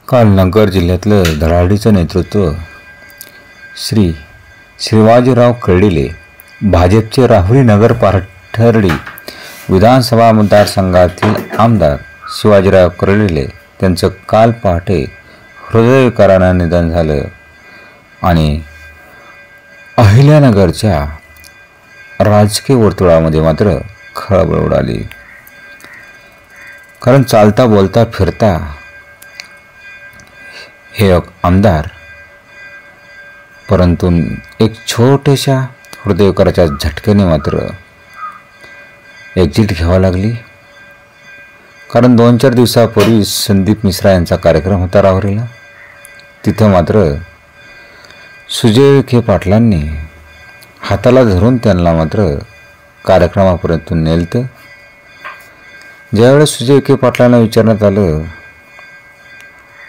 काल नगर जिल्ह्यातलं धडाडीचं नेतृत्व श्री शिवाजीराव कर्डिले, भाजपचे राहुरी नगर पाथर्डी विधानसभा मतदारसंघातील आमदार शिवाजीराव कर्डिले त्यांचं काल पहाटे हृदयविकारानं निधन झालं आणि अहिल्यानगरच्या राजकीय वर्तुळामध्ये मात्र खळबळ उडाली. कारण चालता बोलता फिरता हे आमदार, परंतु एक छोट्याशा हृदयविकाराच्या झटक्याने मात्र एक्झिट घ्यावी लागली. कारण 2-4 दिवसापूर्वी संदीप मिश्रा यांचा कार्यक्रम होता राहुरीला. तिथं मात्र सुजय विखे पाटलांनी हाताला धरून त्यांना मात्र कार्यक्रमापर्यंत नेलतं. ज्यावेळेस सुजय विखे पाटलांना विचारण्यात आलं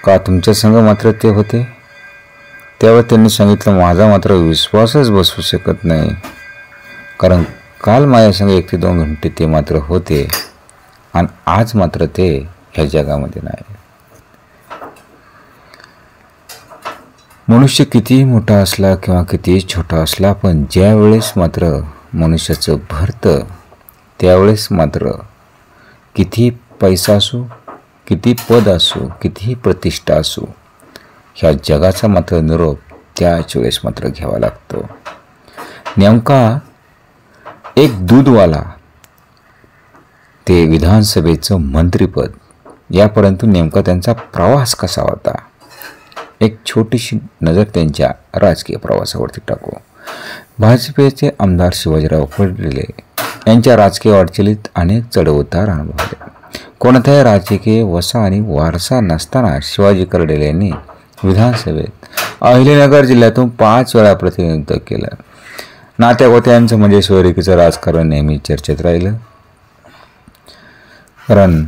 का तुमच्या संग मात्र ते होते, त्यावेळेस त्यांनी सांगितलं माझा मात्र विश्वासच बसू शकत नाही, कारण काल माझ्या संग 1 ते 2 घंटे ते मात्र होते आणि आज मात्र ते ह्या जगामध्ये नाही. मनुष्य कितीही मोठा असला किंवा कितीही छोटा असला, पण ज्या वेळेस मात्र मनुष्याचं भरतं त्यावेळेस मात्र कितीही पैसा असो, किती पद असो, कितीही प्रतिष्ठा असो, ह्या जगाचा मात्र निरोप त्याच वेळेस मात्र घ्यावा लागतो. नेमका एक दूधवाला ते विधानसभेचं मंत्रिपद यापर्यंत नेमका त्यांचा प्रवास कसा होता, एक छोटीशी नजर त्यांच्या राजकीय प्रवासावरती टाकू. भाजपचे आमदार शिवाजीराव कर्डिले यांच्या राजकीय वाटचालीत अनेक चढउतार अनुभवले. कोणत्याही राजकीय वसा आणि वारसा नसताना शिवाजी कर्डिले यांनी विधानसभेत अहिल्यानगर जिल्ह्यातून 5 वेळा प्रतिनिधित्व केलं. नात्यागोत्यांचं म्हणजे सोयरिकीचं राजकारण नेहमी चर्चेत राहिलं. कारण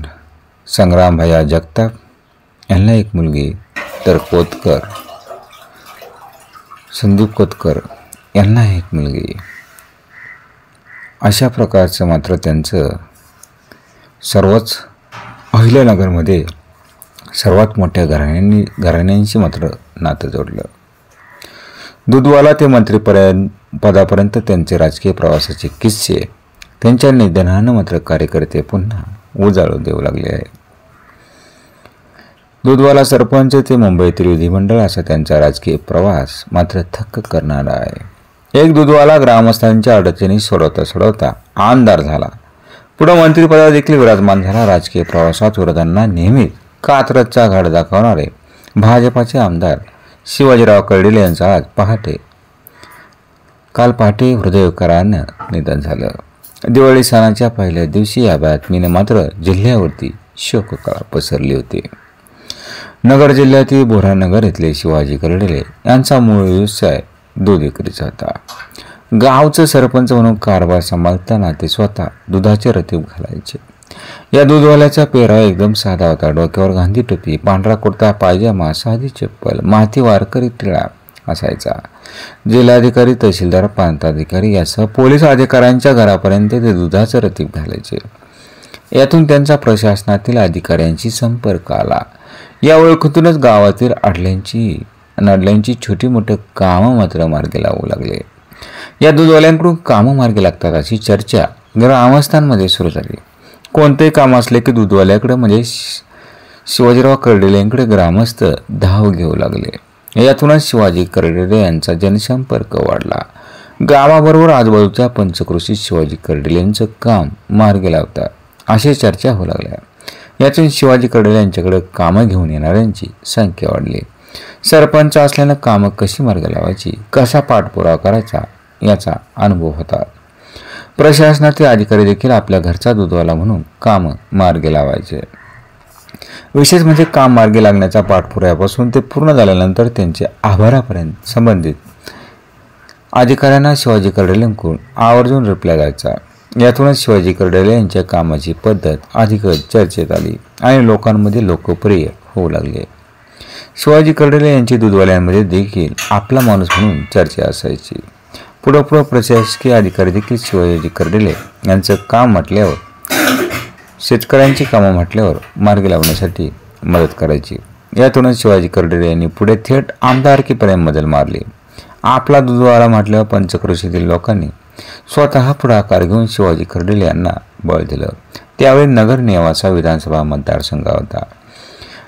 संग्रामभैया जगताप यांना एक मुलगी, तर कोतकर संदीप कोतकर यांना एक मुलगी, अशा प्रकारचं मात्र त्यांचं सर्वच अहिल्यानगरमध्ये सर्वात मोठ्या घराण्यांशी मात्र नातं जोडलं. दूधवाला ते मंत्रिपदापर्यंत त्यांचे राजकीय प्रवासाचे किस्से त्यांच्या निधनानं मात्र कार्यकर्ते पुन्हा उजाळू देऊ लागले आहे. दूधवाला सरपंच ते मुंबईतील विधिमंडळ असा त्यांचा राजकीय प्रवास मात्र थक्क करणारा आहे. एक दूधवाला ग्रामस्थांच्या अडचणी सोडवता आमदार झाला, पुढे मंत्रिपदावर देखील विराजमान झाला. राजकीय प्रवासात विरोधांना नेहमीच कात्रजचा घाट दाखवणारे भाजपाचे आमदार शिवाजीराव कर्डिले यांचं आज काल पहाटे हृदयविकारानं निधन झालं. दिवाळी सणाच्या पहिल्या दिवशी या बातमीने मात्र जिल्ह्यावरती शोककळा पसरली होती. नगर जिल्ह्यातील बोरानगर येथील शिवाजी कर्डिले यांचा मूळ व्यवसाय दूध विक्रीचा होता. गावचं सरपंच म्हणून कारभार सांभाळताना ते स्वतः दुधाचे रतीब घालायचे. या दूधवाल्याचा पेहराव एकदम साधा होता. डोक्यावर गांधी टोपी, पांढरा कुर्ता पायजामा, साधी चप्पल, माथी वारकरी टिळा असायचा. जिल्हाधिकारी, तहसीलदार, प्रांताधिकारी यासह पोलीस अधिकाऱ्यांच्या घरापर्यंत ते दुधाचं रतीब घालायचे. यातून त्यांचा प्रशासनातील अधिकाऱ्यांशी संपर्क आला. या ओळखीतूनच गावातील नडल्यांची छोटी मोठी कामं मात्र मार्गी लागू लागले. या दूधवाल्यांकडून कामं मार्गी लागतात अशी चर्चा ग्रामस्थांमध्ये सुरू झाली. कोणतेही काम असले की दूधवाल्याकडे म्हणजे शिवाजीराव कर्डिले यांकडे ग्रामस्थ धाव घेऊ लागले. यातूनच शिवाजी कर्डिले यांचा जनसंपर्क वाढला. गावाबरोबर आजूबाजूच्या पंचक्रोशीत शिवाजी कर्डिले यांचं काम मार्गी लावतात अशी चर्चा होऊ लागल्या. यातून शिवाजी कर्डिले यांच्याकडे कामं घेऊन येणाऱ्यांची संख्या वाढली. सरपंच असल्यानं कामं कशी मार्गी लावायची, कसा पाठपुरावा करायचा याचा अनुभव होता. प्रशासनातील अधिकारी देखील आपल्या घरचा दूधवाला म्हणून कामं मार्गी लावायचे. विशेष म्हणजे काम मार्गी लागण्याच्या पाठपुराव्यापासून ते पूर्ण झाल्यानंतर त्यांचे आभारापर्यंत संबंधित अधिकाऱ्यांना शिवाजी कर्डिलेंकडून आवर्जून रिप्लाय द्यायचा. यातूनच शिवाजी कर्डिले यांच्या कामाची पद्धत अधिकच चर्चेत आली आणि लोकांमध्ये लोकप्रिय होऊ लागले. शिवाजी कर्डिले यांची दूधवाल्यांमध्ये देखील आपला माणूस म्हणून चर्चा असायची. पुढे प्रशासकीय अधिकारी देखील शिवाजी कर्डिले यांचं काम म्हटल्यावर शेतकऱ्यांची कामं म्हटल्यावर मार्गी लावण्यासाठी मदत करायची. यातूनच शिवाजी कर्डिले यांनी पुढे थेट आमदारकीपर्यंत मजल मारली. आपला दुधवाला म्हटल्यावर पंचक्रोशीतील लोकांनी स्वतः पुढाकार घेऊन शिवाजी कर्डिले यांना बळ दिलं. त्यावेळी नगर नेवासा विधानसभा मतदारसंघ होता.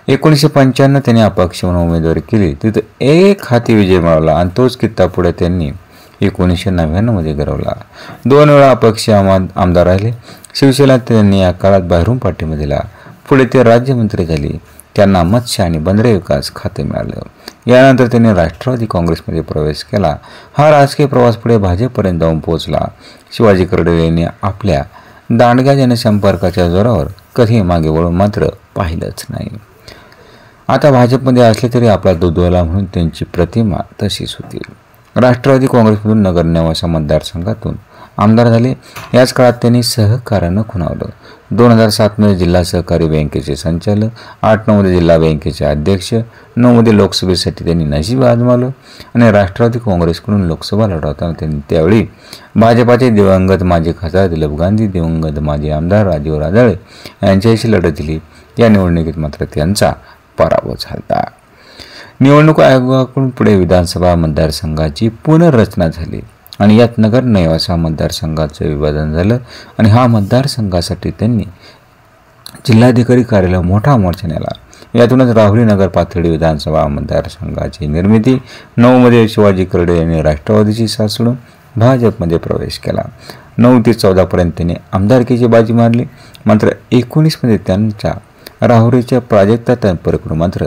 1995 त्यांनी अपक्ष म्हणून उमेदवारी केली. तिथे एक हाती विजय मिळवला आणि तोच कित्ता पुढे त्यांनी 1999 मध्ये घडवला. 2 वेळा अपक्ष आमदार राहिले. शिवसेना त्यांनी या काळात बाहेरून पाठिंबा दिला. पुढे ते राज्यमंत्री झाले. त्यांना मत्स्य आणि बंदरे विकास खाते मिळालं. यानंतर त्यांनी राष्ट्रवादी काँग्रेसमध्ये प्रवेश केला. हा राजकीय प्रवास पुढे भाजपपर्यंत जाऊन पोहोचला. शिवाजी कर्डिले यांनी आपल्या दांडग्या जनसंपर्काच्या जोरावर कधी मागे वळून मात्र पाहिलंच नाही. आता भाजपमध्ये असले तरी आपला दुधवाला म्हणून त्यांची प्रतिमा तशीच होती. राष्ट्रवादी काँग्रेसमधून नगर नेवासा मतदारसंघातून आमदार झाले. याच काळात त्यांनी सहकार्यानं खुणावलं. 2007 मध्ये जिल्हा सहकारी बँकेचे संचालक, 8-9 मध्ये जिल्हा बँकेचे अध्यक्ष, 9 मध्ये लोकसभेसाठी त्यांनी नशीब आजमावलं आणि राष्ट्रवादी काँग्रेसकडून लोकसभा लढवताना त्यांनी त्यावेळी भाजपाचे दिवंगत माजी खासदार दिलीप गांधी, दिवंगत माजी आमदार राजीव राजाळे यांच्याशी लढत दिली. या निवडणुकीत मात्र त्यांचा पराभव झाला. निवडणूक आयोगाकडून पुढे विधानसभा मतदारसंघाची पुनर्रचना झाली आणि यात नगर नेवासा मतदारसंघाचं विभाजन झालं आणि हा मतदारसंघासाठी त्यांनी जिल्हाधिकारी कार्यालय मोठा मोर्चा नेला. यातूनच राहुरी नगर पाथर्डी विधानसभा मतदारसंघाची निर्मिती. 9 मध्ये शिवाजी कर्डिले यांनी राष्ट्रवादीची साथ सोडून भाजपमध्ये प्रवेश केला. 9 ते 14 पर्यंत त्यांनी आमदारकीची बाजी मारली. मात्र 19 मध्ये त्यांच्या राहुरीच्या प्राजक्ता तनपुरेकडून मात्र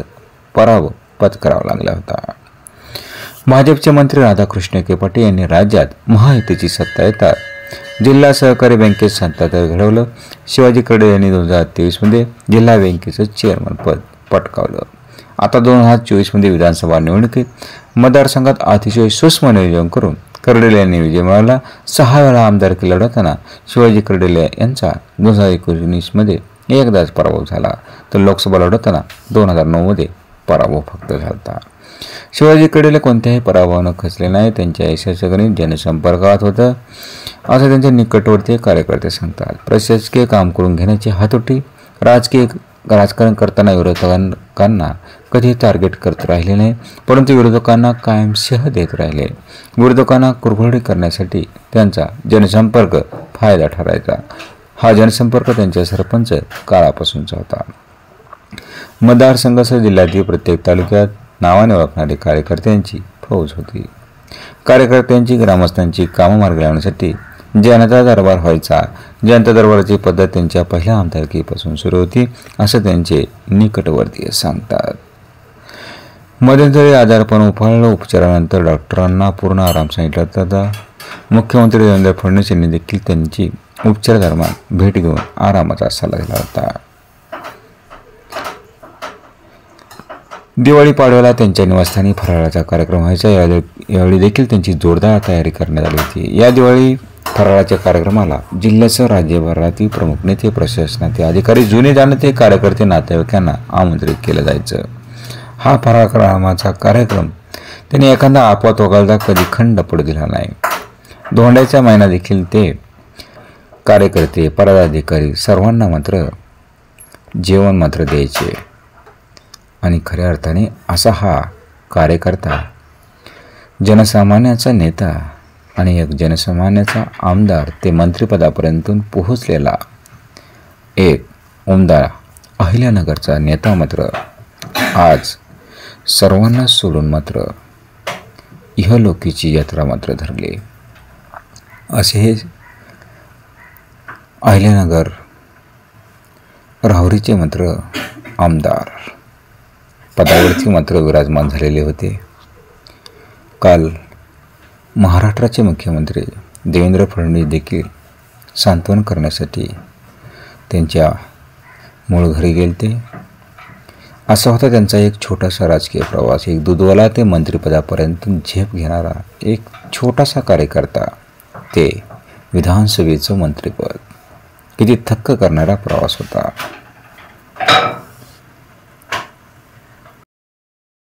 पराभव पत्करावा लागला होता. भाजपचे मंत्री राधाकृष्ण विखे पाटील यांनी राज्यात महायुतीची सत्ता येतात जिल्हा सहकारी बँकेत सत्ताधार घडवलं. शिवाजी कर्डिले यांनी 2023 मध्ये जिल्हा बँकेचं चेअरमन पद पटकावलं. आता 2024 मध्ये विधानसभा निवडणुकीत मतदारसंघात अतिशय सूक्ष्म नियोजन करून कर्डिले यांनी विजय मिळवला. 6 वेळा आमदारकी लढवताना शिवाजी कर्डिले यांचा 2019 मध्ये एकदाच पराभव झाला, तर लोकसभा लढवताना 2009 मध्ये पराभव फक्त झाला. शिवाजी कर्डिले कोणत्याही पराभवानं खचले नाही. त्यांच्या यशाचं गणित जनसंपर्कात होतं असं त्यांचे निकटवर्तीय कार्यकर्ते सांगतात. प्रशासकीय काम करून घेण्याची हातोटी. राजकारण करताना विरोधकांना कधी टार्गेट करत राहिले नाही, परंतु विरोधकांना कायम शह देत राहिले. विरोधकांना कुरघोडी करण्यासाठी त्यांचा जनसंपर्क फायदा ठरायचा. हा जनसंपर्क त्यांच्या सरपंच काळापासूनचा होता. मतदारसंघासह जिल्ह्यातील प्रत्येक तालुक्यात नावाने ओळखणारी कार्यकर्त्यांची फौज होती. कार्यकर्त्यांची ग्रामस्थांची कामं मार्गी लावण्यासाठी जनता दरबार व्हायचा. जनता दरबाराची पद्धत त्यांच्या पहिल्या आमदारकीपासून सुरू होती असं त्यांचे निकटवर्तीय सांगतात. मध्यंतरी आजारपण उफाळलं. उपचारानंतर डॉक्टरांना पूर्ण आराम सांगितला होता. मुख्यमंत्री देवेंद्र फडणवीस यांनी देखील त्यांची उपचारादरम्यान भेट घेऊन आरामाचा सल्ला दिला होता. दिवाळी पाडव्याला त्यांच्या निवासस्थानी फराळाचा कार्यक्रम व्हायचा. यावेळी देखील त्यांची जोरदार तयारी करण्यात आली होती. या दिवाळी फराळाच्या कार्यक्रमाला जिल्ह्यासह राज्यभरातील प्रमुख नेते, प्रशासनाचे अधिकारी, जुने जाणते कार्यकर्ते, नातेवाईकांना आमंत्रित केलं जायचं. हा फराळाचा कार्यक्रम त्यांनी एखादा अपवाद वगळता कधी खंड पडू दिला नाही. धोंड्याचा महिना देखील ते कार्यकर्ते, पदाधिकारी सर्वांना मात्र जेवण मात्र द्यायचे आणि खऱ्या अर्थाने असा हा कार्यकर्ता, जनसामान्याचा नेता आणि एक जनसामान्याचा आमदार ते मंत्रिपदापर्यंत पोहोचलेला एक उमदा अहिल्यानगरचा नेता मात्र आज सर्वांना सोडून मात्र इहलोकीची यात्रा मात्र धरली. असे हे अहिल्यानगर राहुरीचे मात्र आमदार पदावरती मात्र विराजमान झालेले होते. काल महाराष्ट्राचे मुख्यमंत्री देवेंद्र फडणवीस देखील सांत्वन करण्यासाठी त्यांच्या मूळ घरी गेलते. असा होता त्यांचा एक छोटासा राजकीय प्रवास. एक दुधवाला ते मंत्रिपदापर्यंत झेप घेणारा एक छोटासा कार्यकर्ता ते विधानसभेचं मंत्रिपद. किती थक्क करणारा प्रवास होता.